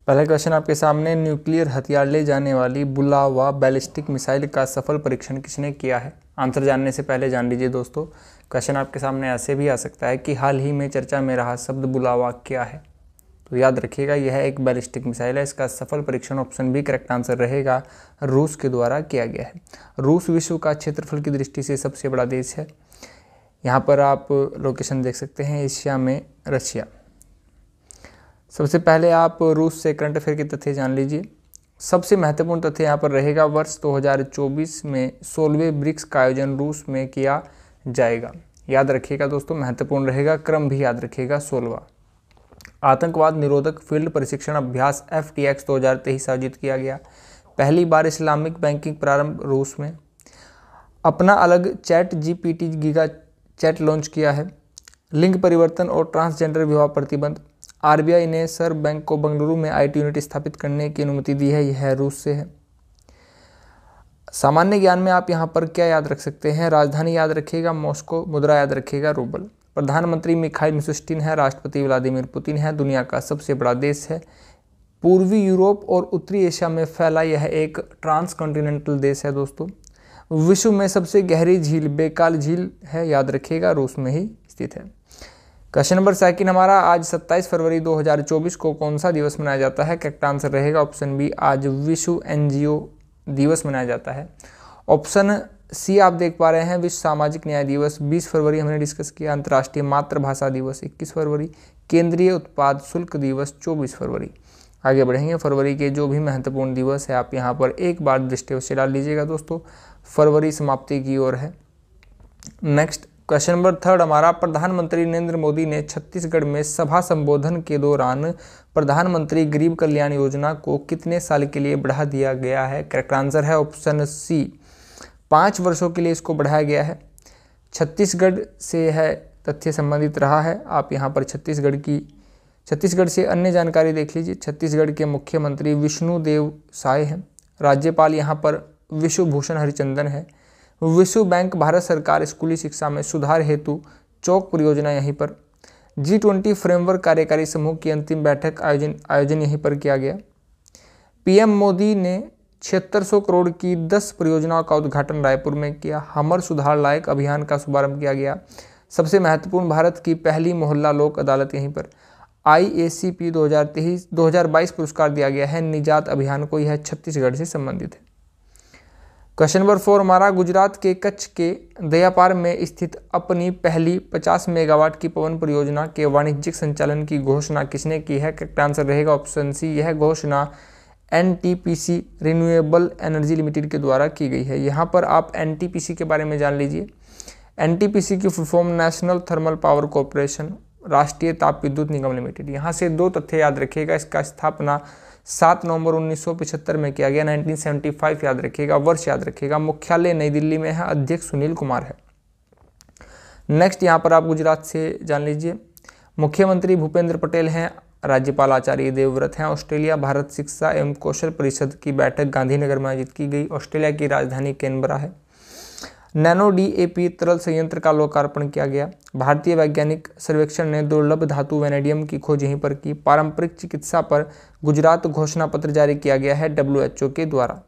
पहला क्वेश्चन आपके सामने, न्यूक्लियर हथियार ले जाने वाली बुलावा बैलिस्टिक मिसाइल का सफल परीक्षण किसने किया है? आंसर जानने से पहले जान लीजिए दोस्तों, क्वेश्चन आपके सामने ऐसे भी आ सकता है कि हाल ही में चर्चा में रहा शब्द बुलावा क्या है? तो याद रखिएगा यह एक बैलिस्टिक मिसाइल है। इसका सफल परीक्षण ऑप्शन बी करेक्ट आंसर रहेगा, रूस के द्वारा किया गया है। रूस विश्व का क्षेत्रफल की दृष्टि से सबसे बड़ा देश है। यहाँ पर आप लोकेशन देख सकते हैं, एशिया में रशिया। सबसे पहले आप रूस से करंट अफेयर के तथ्य जान लीजिए। सबसे महत्वपूर्ण तथ्य यहाँ पर रहेगा, वर्ष 2024 में 16वें ब्रिक्स का आयोजन रूस में किया जाएगा। याद रखिएगा दोस्तों, महत्वपूर्ण रहेगा, क्रम भी याद रखिएगा 16वां। आतंकवाद निरोधक फील्ड प्रशिक्षण अभ्यास FTX 2023 आयोजित किया गया। पहली बार इस्लामिक बैंकिंग प्रारंभ रूस में। अपना अलग chat GPT giga chad launch किया है। लिंग परिवर्तन और ट्रांसजेंडर विवाह प्रतिबंध। RBI ने सर्व बैंक को बेंगलुरु में IT यूनिट स्थापित करने की अनुमति दी है। यह रूस से है। सामान्य ज्ञान में आप यहाँ पर क्या याद रख सकते हैं? राजधानी याद रखिएगा मॉस्को, मुद्रा याद रखिएगा रूबल। प्रधानमंत्री मिखाइल मिशुस्टिन है, राष्ट्रपति व्लादिमीर पुतिन है, दुनिया का सबसे बड़ा देश है। पूर्वी यूरोप और उत्तरी एशिया में फैला यह एक ट्रांसकॉन्टिनेंटल देश है दोस्तों। विश्व में सबसे गहरी झील बेकाल झील है, याद रखिएगा रूस में ही स्थित है। क्वेश्चन नंबर 2 हमारा, आज 27 फरवरी 2024 को कौन सा दिवस मनाया जाता है? करेक्ट आंसर रहेगा ऑप्शन बी, आज विश्व NGO दिवस मनाया जाता है। ऑप्शन सी आप देख पा रहे हैं, विश्व सामाजिक न्याय दिवस 20 फरवरी हमने डिस्कस किया। अंतर्राष्ट्रीय मातृभाषा दिवस 21 फरवरी। केंद्रीय उत्पाद शुल्क दिवस 24 फरवरी। आगे बढ़ेंगे, फरवरी के जो भी महत्वपूर्ण दिवस है आप यहाँ पर एक बार दृष्टि अवश्य डाल लीजिएगा दोस्तों। फरवरी समाप्ति की ओर है। नेक्स्ट क्वेश्चन नंबर 3 हमारा, प्रधानमंत्री नरेंद्र मोदी ने छत्तीसगढ़ में सभा संबोधन के दौरान प्रधानमंत्री गरीब कल्याण योजना को कितने साल के लिए बढ़ा दिया गया है? करेक्ट आंसर है ऑप्शन सी, 5 वर्षों के लिए इसको बढ़ाया गया है। छत्तीसगढ़ से यह तथ्य संबंधित रहा है। आप यहाँ पर छत्तीसगढ़ से अन्य जानकारी देख लीजिए। छत्तीसगढ़ के मुख्यमंत्री विष्णुदेव साय हैं। राज्यपाल यहाँ पर विश्वभूषण हरिचंदन है। विश्व बैंक, भारत सरकार स्कूली शिक्षा में सुधार हेतु चौक परियोजना यहीं पर। G20 फ्रेमवर्क कार्यकारी समूह की अंतिम बैठक आयोजन यहीं पर किया गया। PM मोदी ने 7600 करोड़ की 10 परियोजनाओं का उद्घाटन रायपुर में किया। हमर सुधार लायक अभियान का शुभारंभ किया गया। सबसे महत्वपूर्ण, भारत की पहली मोहल्ला लोक अदालत यहीं पर। IACP 2022 पुरस्कार दिया गया है निजात अभियान को। यह छत्तीसगढ़ से संबंधित है। क्वेश्चन नंबर 4 हमारा, गुजरात के कच्छ के दयापार में स्थित अपनी पहली 50 मेगावाट की पवन परियोजना के वाणिज्यिक संचालन की घोषणा किसने की है? करेक्ट आंसर रहेगा ऑप्शन सी, यह घोषणा NTPC रिन्यूएबल एनर्जी लिमिटेड के द्वारा की गई है। यहाँ पर आप NTPC के बारे में जान लीजिए। NTPC की full form national thermal power corporation, राष्ट्रीय ताप विद्युत निगम लिमिटेड। यहाँ से 2 तथ्य याद रखिएगा। इसका स्थापना 7 नवंबर 1975 में किया गया। 1975 याद रखिएगा, वर्ष याद रखिएगा। मुख्यालय नई दिल्ली में है, अध्यक्ष सुनील कुमार है। नेक्स्ट यहाँ पर आप गुजरात से जान लीजिए। मुख्यमंत्री भूपेंद्र पटेल हैं, राज्यपाल आचार्य देवव्रत हैं। ऑस्ट्रेलिया भारत शिक्षा एवं कौशल परिषद की बैठक गांधीनगर में आयोजित की गई। ऑस्ट्रेलिया की राजधानी कैनबरा है। नैनो DAP तरल संयंत्र का लोकार्पण किया गया। भारतीय वैज्ञानिक सर्वेक्षण ने दुर्लभ धातु वैनेडियम की खोज यहीं पर की। पारंपरिक चिकित्सा पर गुजरात घोषणा पत्र जारी किया गया है WHO के द्वारा।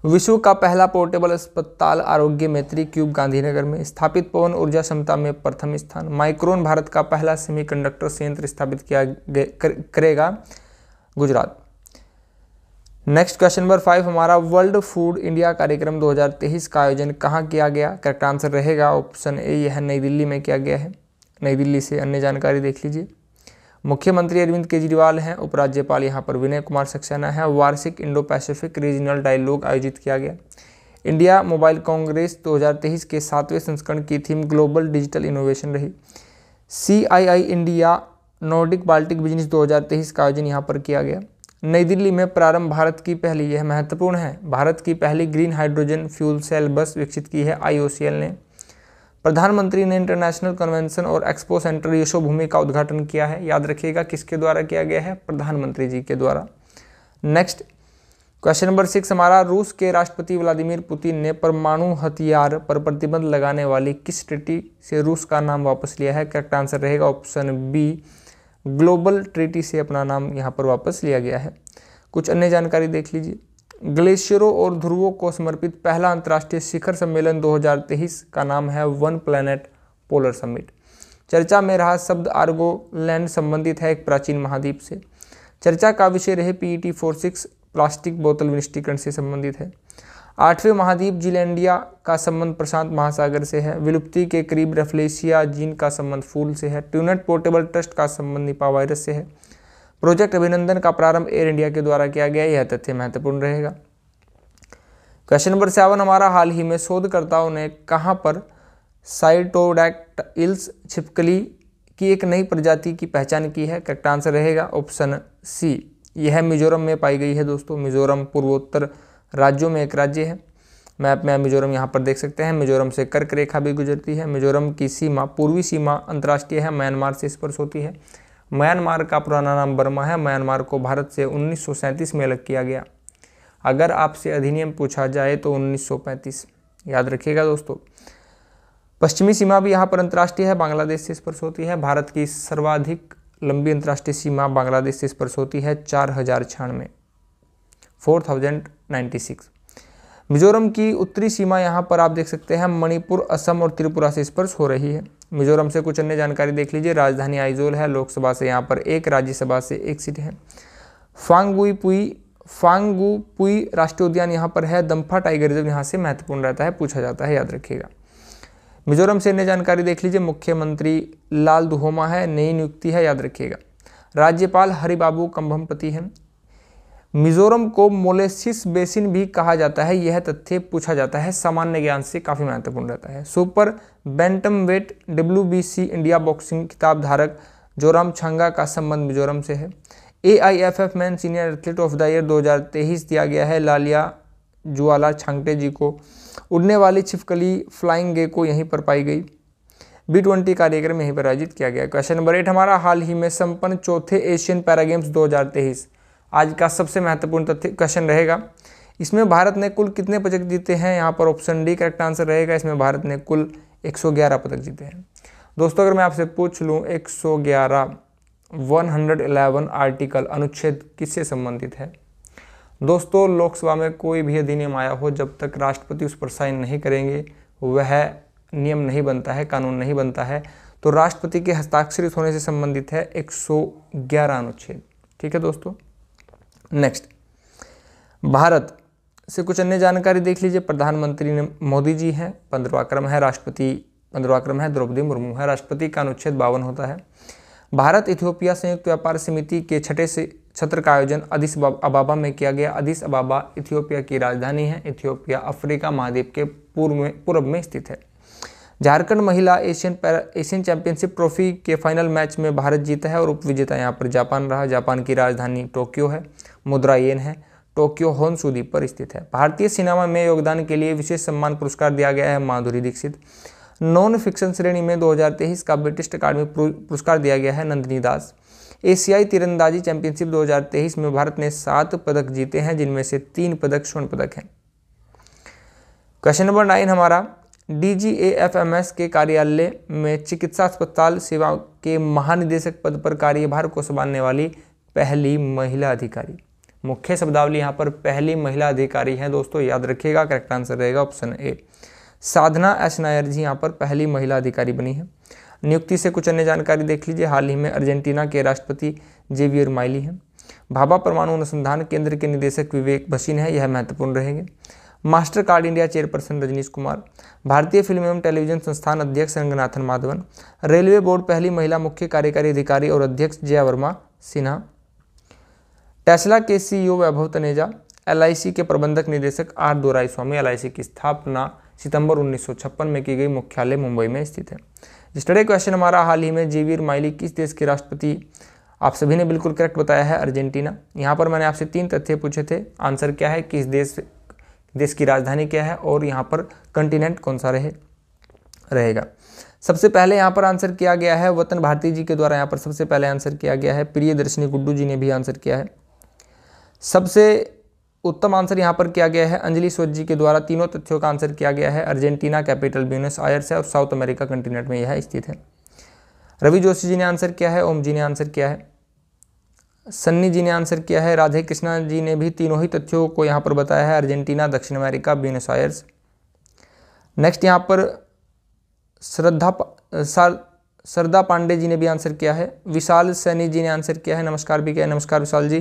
विश्व का पहला पोर्टेबल अस्पताल आरोग्य मैत्री क्यूब गांधीनगर में स्थापित। पवन ऊर्जा क्षमता में प्रथम स्थान। माइक्रोन भारत का पहला सेमीकंडक्टर संयंत्र स्थापित करेगा गुजरात। नेक्स्ट क्वेश्चन नंबर 5 हमारा, वर्ल्ड फूड इंडिया कार्यक्रम 2023 का आयोजन कहाँ किया गया? करेक्ट आंसर रहेगा ऑप्शन ए, यह नई दिल्ली में किया गया है। नई दिल्ली से अन्य जानकारी देख लीजिए। मुख्यमंत्री अरविंद केजरीवाल हैं। उपराज्यपाल यहाँ पर विनय कुमार सक्सेना है। वार्षिक इंडो पैसिफिक रीजनल डायलॉग आयोजित किया गया। इंडिया मोबाइल कांग्रेस 2023 के 7वें संस्करण की थीम ग्लोबल डिजिटल इनोवेशन रही। CII India Nordic Baltic business 2023 का आयोजन यहाँ पर किया गया। नई दिल्ली में प्रारंभ भारत की पहली, यह महत्वपूर्ण है, भारत की पहली ग्रीन हाइड्रोजन फ्यूल सेल बस विकसित की है IOCL ने। प्रधानमंत्री ने इंटरनेशनल कन्वेंशन और एक्सपो सेंटर यशोभूमि का उद्घाटन किया है। याद रखिएगा किसके द्वारा किया गया है? प्रधानमंत्री जी के द्वारा। नेक्स्ट क्वेश्चन नंबर 6 हमारा, रूस के राष्ट्रपति व्लादिमीर पुतिन ने परमाणु हथियार पर प्रतिबंध लगाने वाली किस ट्रीटी से रूस का नाम वापस लिया है? करेक्ट आंसर रहेगा ऑप्शन बी, ग्लोबल ट्रीटी से अपना नाम यहाँ पर वापस लिया गया है। कुछ अन्य जानकारी देख लीजिए। ग्लेशियरों और ध्रुवों को समर्पित पहला अंतर्राष्ट्रीय शिखर सम्मेलन 2023 का नाम है वन प्लैनेट पोलर समिट। चर्चा में रहा शब्द आर्गोलैंड संबंधित है एक प्राचीन महाद्वीप से। चर्चा का विषय रहे PET 46 प्लास्टिक बोतल विनिष्टीकरण से संबंधित है। 8वें महाद्वीप जीलैंडिया का संबंध प्रशांत महासागर से है। विलुप्ति के करीब रेफ्लेशिया जीन का संबंध फूल से है। ट्यूनेट पोर्टेबल ट्रस्ट का संबंध निपा वायरस से है। प्रोजेक्ट अभिनंदन का प्रारंभ एयर इंडिया के द्वारा किया गया, यह तथ्य महत्वपूर्ण रहेगा। क्वेश्चन नंबर 7 हमारा, हाल ही में शोधकर्ताओं ने कहां पर साइटोडैक्टाइल्स छिपकली की एक नई प्रजाति की पहचान की है? करेक्ट आंसर रहेगा ऑप्शन सी, यह मिजोरम में पाई गई है दोस्तों। मिजोरम पूर्वोत्तर राज्यों में एक राज्य है। मैप में मिजोरम यहाँ पर देख सकते हैं। मिजोरम से कर्क रेखा भी गुजरती है। मिजोरम की सीमा, पूर्वी सीमा अंतर्राष्ट्रीय है, म्यांमार से स्पर्श होती है। म्यांमार का पुराना नाम बर्मा है। म्यांमार को भारत से 1937 में अलग किया गया। अगर आपसे अधिनियम पूछा जाए तो 1935 याद रखिएगा दोस्तों। पश्चिमी सीमा भी यहाँ पर अंतर्राष्ट्रीय है, बांग्लादेश से स्पर्श होती है। भारत की सर्वाधिक लंबी अंतर्राष्ट्रीय सीमा बांग्लादेश से स्पर्श होती है 4096 4096। मिजोरम की उत्तरी सीमा यहाँ पर आप देख सकते हैं मणिपुर, असम और त्रिपुरा से स्पर्श हो रही है। मिजोरम से कुछ अन्य जानकारी देख लीजिए। राजधानी आइजोल है। लोकसभा से यहाँ पर 1, राज्यसभा से 1 सीट है। फांगुपुई राष्ट्रीय उद्यान यहाँ पर है। दम्फा टाइगर रिजर्व यहाँ से महत्वपूर्ण रहता है, पूछा जाता है, याद रखिएगा। मिजोरम से अन्य जानकारी देख लीजिए। मुख्यमंत्री लाल दुहोमा है, नई नियुक्ति है, याद रखिएगा। राज्यपाल हरिबाबू कंभमपति हैं। मिजोरम को मोलेसिस बेसिन भी कहा जाता है, यह तथ्य पूछा जाता है, सामान्य ज्ञान से काफी महत्वपूर्ण रहता है। Super bantamweight WBC India boxing खिताब धारक जोराम छांगा का संबंध मिजोरम से है। AIFF man senior athlete of the year 2023 दिया गया है लालिया जुआला छांगटे जी को। उड़ने वाली छिपकली फ्लाइंग गेको यहीं पर पाई गई। B20 कार्यक्रम यहीं पर आयोजित किया गया। क्वेश्चन नंबर 8 हमारा, हाल ही में संपन्न चौथे एशियन पैरा गेम्स 2023 आज का सबसे महत्वपूर्ण तथ्य क्वेश्चन रहेगा। इसमें भारत ने कुल कितने पदक जीते हैं? यहाँ पर ऑप्शन डी करेक्ट आंसर रहेगा। इसमें भारत ने कुल 111 पदक जीते हैं। दोस्तों अगर मैं आपसे पूछ लूँ 111 आर्टिकल अनुच्छेद किससे संबंधित है? दोस्तों लोकसभा में कोई भी अधिनियम आया हो, जब तक राष्ट्रपति उस पर साइन नहीं करेंगे वह नियम नहीं बनता है, कानून नहीं बनता है। तो राष्ट्रपति के हस्ताक्षरित होने से संबंधित है 111 अनुच्छेद। ठीक है दोस्तों। नेक्स्ट, भारत से कुछ अन्य जानकारी देख लीजिए। प्रधानमंत्री ने मोदी जी हैं, 15वां क्रम है। राष्ट्रपति 15वां क्रम है, द्रौपदी मुर्मू है। राष्ट्रपति का अनुच्छेद 52 होता है। भारत इथियोपिया संयुक्त व्यापार समिति के 6ठे सत्र का आयोजन अदिस अबाबा में किया गया। अदिस अबाबा इथियोपिया की राजधानी है। इथियोपिया अफ्रीका महाद्वीप के पूर्व में स्थित है। झारखंड महिला एशियन चैंपियनशिप ट्रॉफी के फाइनल मैच में भारत जीता है और उपविजेता यहाँ पर जापान रहा। जापान की राजधानी टोक्यो है, मुद्रा येन है। टोक्यो होन्शु द्वीप पर स्थित है। भारतीय सिनेमा में योगदान के लिए विशेष सम्मान पुरस्कार दिया गया है माधुरी दीक्षित। नॉन फिक्शन श्रेणी में 2023 का ब्रिटिश अकादमी पुरस्कार दिया गया है नंदिनी दास। एशियाई तीरंदाजी चैंपियनशिप 2023 में भारत ने 7 पदक जीते हैं, जिनमें से 3 पदक स्वर्ण पदक हैं। क्वेश्चन नंबर 9 हमारा, DGAFMS के कार्यालय में चिकित्सा अस्पताल सेवा के महानिदेशक पद पर कार्यभार को संभालने वाली पहली महिला अधिकारी। मुख्य शब्दावली यहाँ पर पहली महिला अधिकारी है दोस्तों, याद रखिएगा। करेक्ट आंसर रहेगा option A. Sadhana S Nair ji यहाँ पर पहली महिला अधिकारी बनी है। नियुक्ति से कुछ अन्य जानकारी देख लीजिए। हाल ही में अर्जेंटीना के राष्ट्रपति जेवियर माइली हैं। भाभा परमाणु अनुसंधान केंद्र के निदेशक विवेक भसीन है, यह महत्वपूर्ण रहेंगे। Mastercard India chairperson Rajnish Kumar. भारतीय फिल्म एवं टेलीविजन संस्थान अध्यक्ष रंगनाथन माधवन। रेलवे बोर्ड पहली महिला मुख्य कार्यकारी अधिकारी और अध्यक्ष जया वर्मा सिन्हा। टेस्ला के CEO वैभव तनेजा। LIC के प्रबंधक निदेशक R दोराईस्वामी। LIC की स्थापना सितंबर 1956 में की गई, मुख्यालय मुंबई में स्थित है। स्टडी क्वेश्चन हमारा, हाल ही में जेवियर माइली किस देश के राष्ट्रपति? आप सभी ने बिल्कुल करेक्ट बताया है, अर्जेंटीना। यहाँ पर मैंने आपसे 3 तथ्य पूछे थे। आंसर क्या है, किस देश की राजधानी क्या है और यहाँ पर कंटिनेंट कौन सा रहेगा। सबसे पहले यहाँ पर आंसर किया गया है वतन भारती जी के द्वारा, यहाँ पर सबसे पहले आंसर किया गया है। प्रियदर्शनी गुड्डू जी ने भी आंसर किया है। सबसे उत्तम आंसर यहाँ पर किया गया है अंजलि सोच जी के द्वारा। तीनों तथ्यों का आंसर किया गया है। अर्जेंटीना कैपिटल ब्यूनस आयर्स है और साउथ अमेरिका कंटिनेंट में यह स्थित है। रवि जोशी जी ने आंसर किया है, ओम जी ने आंसर किया है, सन्नी जी ने आंसर किया है, राधे कृष्णा जी ने भी तीनों ही तथ्यों को यहाँ पर बताया है, अर्जेंटीना, दक्षिण अमेरिका, ब्यूनस आयर्स। नेक्स्ट यहाँ पर श्रद्धा पांडे जी ने भी आंसर किया है, विशाल सैनी जी ने आंसर किया है, नमस्कार भी किया है, नमस्कार विशाल जी।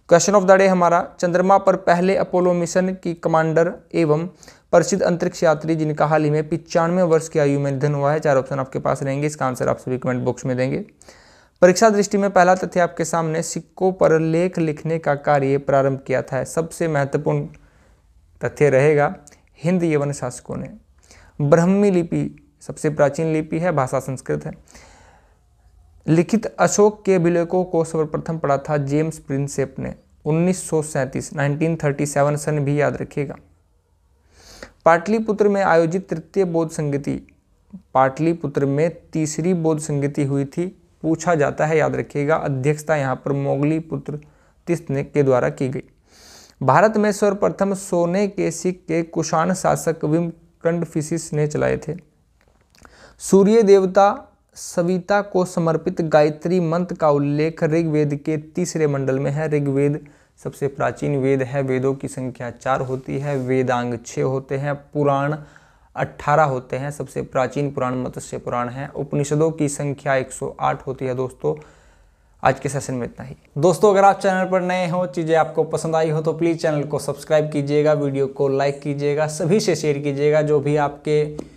क्वेश्चन ऑफ द डे हमारा, चंद्रमा पर पहले अपोलो मिशन की कमांडर एवं प्रसिद्ध अंतरिक्ष यात्री जिनका हाल ही में 95 वर्ष की आयु में निधन हुआ है। 4 ऑप्शन आपके पास रहेंगे, इसका आंसर आप सभी कमेंट बॉक्स में देंगे। परीक्षा दृष्टि में पहला तथ्य आपके सामने, सिक्कों पर लेख लिखने का कार्य प्रारंभ किया था। सबसे महत्वपूर्ण तथ्य रहेगा, हिंद यवन शासकों ने। ब्राह्मी लिपि सबसे प्राचीन लिपि है, भाषा संस्कृत है। लिखित अशोक के अभिलेखों को सर्वप्रथम पढ़ा था जेम्स प्रिंसेप ने 1937 सन भी याद रखिएगा। पाटलिपुत्र में आयोजित तृतीय बौद्ध संगति, पाटलिपुत्र में तीसरी बौद्ध संगति हुई थी, पूछा जाता है, याद रखिएगा। अध्यक्षता यहाँ पर मोगलीपुत्र तिस्त के द्वारा की गई। भारत में सर्वप्रथम सोने के सिक्के कुषाण शासक विमकंडफिसिस ने चलाए थे। सूर्य देवता सविता को समर्पित गायत्री मंत्र का उल्लेख ऋग्वेद के 3 मंडल में है। ऋग्वेद सबसे प्राचीन वेद है, वेदों की संख्या 4 होती है, वेदांग 6 होते हैं, पुराण 18 होते हैं। सबसे प्राचीन पुराण मत्स्य पुराण है। उपनिषदों की संख्या 108 होती है। दोस्तों आज के सेशन में इतना ही। दोस्तों अगर आप चैनल पर नए हो, चीज़ें आपको पसंद आई हो तो प्लीज़ चैनल को सब्सक्राइब कीजिएगा, वीडियो को लाइक कीजिएगा, सभी से शेयर कीजिएगा। जो भी आपके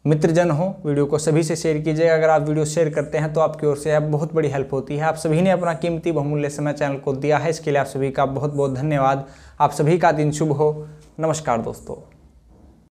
मित्रजन हो, वीडियो को सभी से शेयर कीजिएगा। अगर आप वीडियो शेयर करते हैं तो आपकी ओर से बहुत बड़ी हेल्प होती है। आप सभी ने अपना कीमती बहुमूल्य समय चैनल को दिया है, इसके लिए आप सभी का बहुत बहुत धन्यवाद। आप सभी का दिन शुभ हो। नमस्कार दोस्तों।